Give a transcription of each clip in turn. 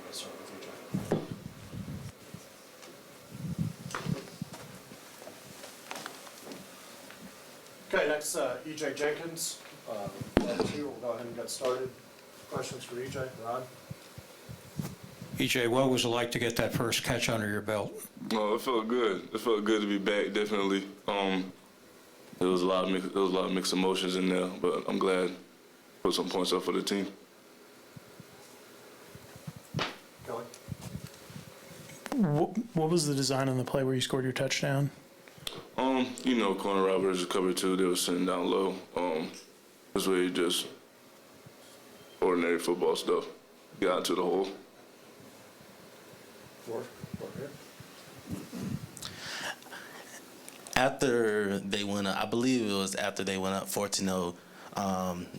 Let's start with EJ. Okay, next, E.J. Jenkins. We'll go ahead and get started. Questions for E.J. Rod? EJ, what was it like to get that first catch under your belt? Oh, it felt good. It felt good to be back. Definitely. There was a lot of mixed emotions in there, but I'm glad to put some points up for the team. Kelly? What was the design on the play where you scored your touchdown? Corner robbers cover two. They were sitting down low. This way, just ordinary football stuff. Got into the hole. Floor here. After they went up, I believe it was after they went up 14-0,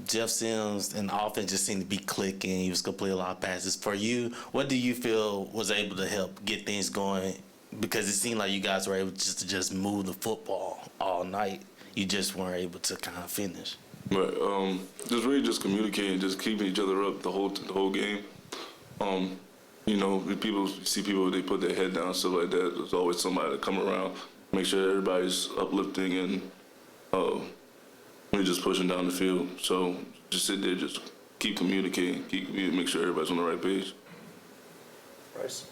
Jeff Sims and the offense just seemed to be clicking. He was completing a lot of passes. For you, what do you feel was able to help get things going? Because it seemed like you guys were able to just move the football all night. You just weren't able to kind of finish. Right. Just communicating, just keeping each other up the whole game. People see people, they put their head down, stuff like that. There's always somebody to come around, make sure everybody's uplifting, and we're just pushing down the field. So just sit there, just keep communicating, make sure everybody's on the right page. Bryce?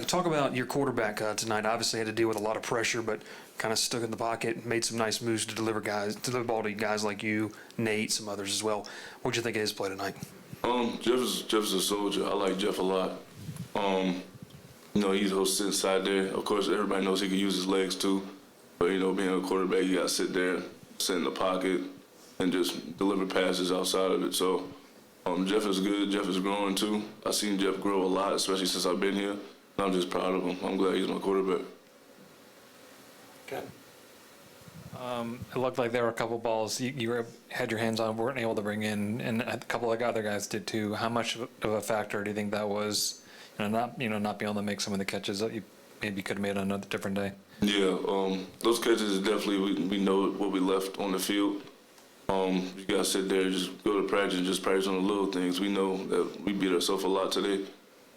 Talk about your quarterback tonight. Obviously had to deal with a lot of pressure, but kind of stuck in the pocket, made some nice moves to deliver the ball to guys like you, Nate, some others as well. What'd you think of his play tonight? Jeff is a soldier. I like Jeff a lot. He's sitting inside there. Of course, everybody knows he can use his legs too. But, being a quarterback, you got to sit there, sit in the pocket, and just deliver passes outside of it. So Jeff is good. Jeff is growing too. I've seen Jeff grow a lot, especially since I've been here. I'm just proud of him. I'm glad he's my quarterback. Ken? It looked like there were a couple balls you had your hands on, weren't able to bring in, and a couple of other guys did too. How much of a factor do you think that was? Not being able to make some of the catches that you maybe could have made on a different day. Yeah, those catches definitely we know what we left on the field. You gotta sit there, just go to practice, and just practice on the little things. We know that we beat ourselves a lot today,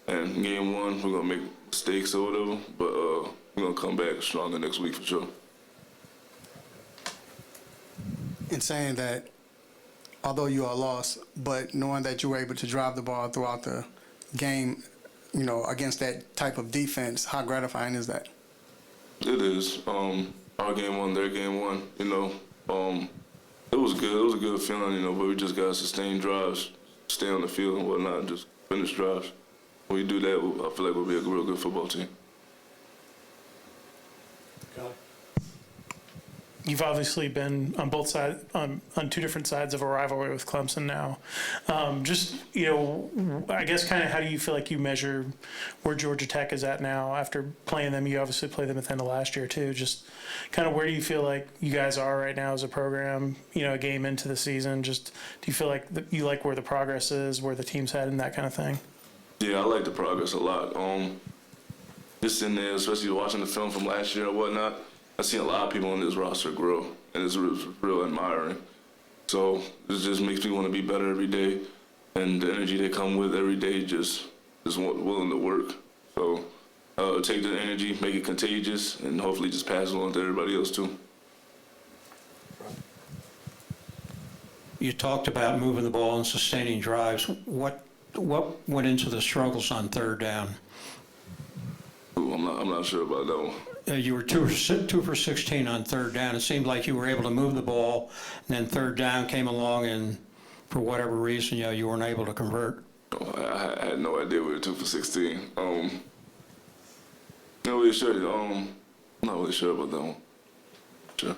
and game one we're gonna make mistakes or whatever, but we're gonna come back stronger next week for sure. In saying that, although you are lost, but knowing that you were able to drive the ball throughout the game, against that type of defense, how gratifying is that? It is. Our game one, their game one. It was good. It was a good feeling, but we just gotta sustain drives, stay on the field and whatnot, and just finish drives. When we do that, I feel like we'll be a real good football team. Kelly? You've obviously been on both sides, on two different sides of a rivalry with Clemson now. I guess kind of how do you feel like you measure where Georgia Tech is at now after playing them? You obviously played them at the end of last year too. Just kind of where do you feel like you guys are right now as a program, a game into the season? Just do you feel like you like where the progress is, where the team's headed, and that kind of thing? Yeah, I like the progress a lot. Just in there, especially watching the film from last year or whatnot, I've seen a lot of people on this roster grow, and it's real admiring. So it just makes me want to be better every day, and the energy they come with every day, just willing to work. So take the energy, make it contagious, and hopefully just pass it on to everybody else too. You talked about moving the ball and sustaining drives. What went into the struggles on third down? Ooh, I'm not sure about that one. You were two for 16 on third down. It seemed like you were able to move the ball, and then third down came along, and for whatever reason, you weren't able to convert. I had no idea we were 2 for 16. Not really sure. Not really sure about that one. Sure.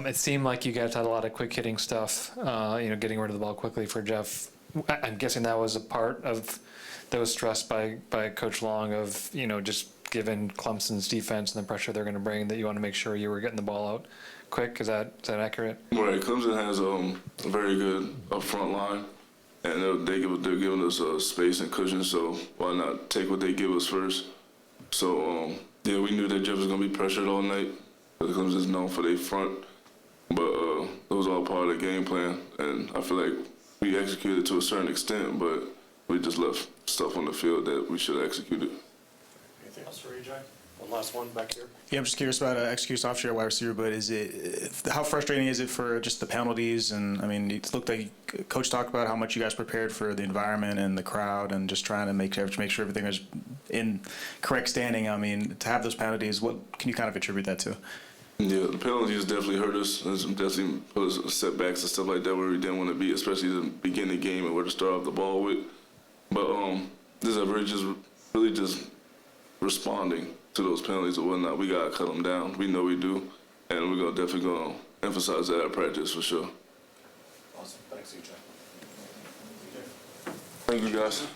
It seemed like you guys had a lot of quick hitting stuff, getting rid of the ball quickly for Jeff. I'm guessing that was a part of that was stressed by Coach Long of, just given Clemson's defense and the pressure they're going to bring, that you want to make sure you were getting the ball out quick. Is that accurate? Right. Clemson has a very good front line, and they're giving us space and cushion, so why not take what they give us first? So, we knew that Jeff was going to be pressured all night, because Clemson's known for their front But it was all part of the game plan, and I feel like we executed to a certain extent, but we just left stuff on the field that we should have executed. Anything else for EJ? One last one back here. Yeah, I'm just curious about execution off-share wide receiver, but how frustrating is it for just the penalties? And I mean, it looked like Coach talked about how much you guys prepared for the environment and the crowd, and just trying to make sure everything was in correct standing. I mean, to have those penalties, what can you kind of attribute that to? Yeah, the penalties definitely hurt us. It's definitely put us setbacks and stuff like that where we didn't want to be, especially the beginning of the game and where to start off the ball with. But this effort is really just responding to those penalties or whatnot. We gotta cut them down. We know we do, and we're definitely gonna emphasize that at practice for sure. Awesome. Thanks, EJ. Thank you, guys.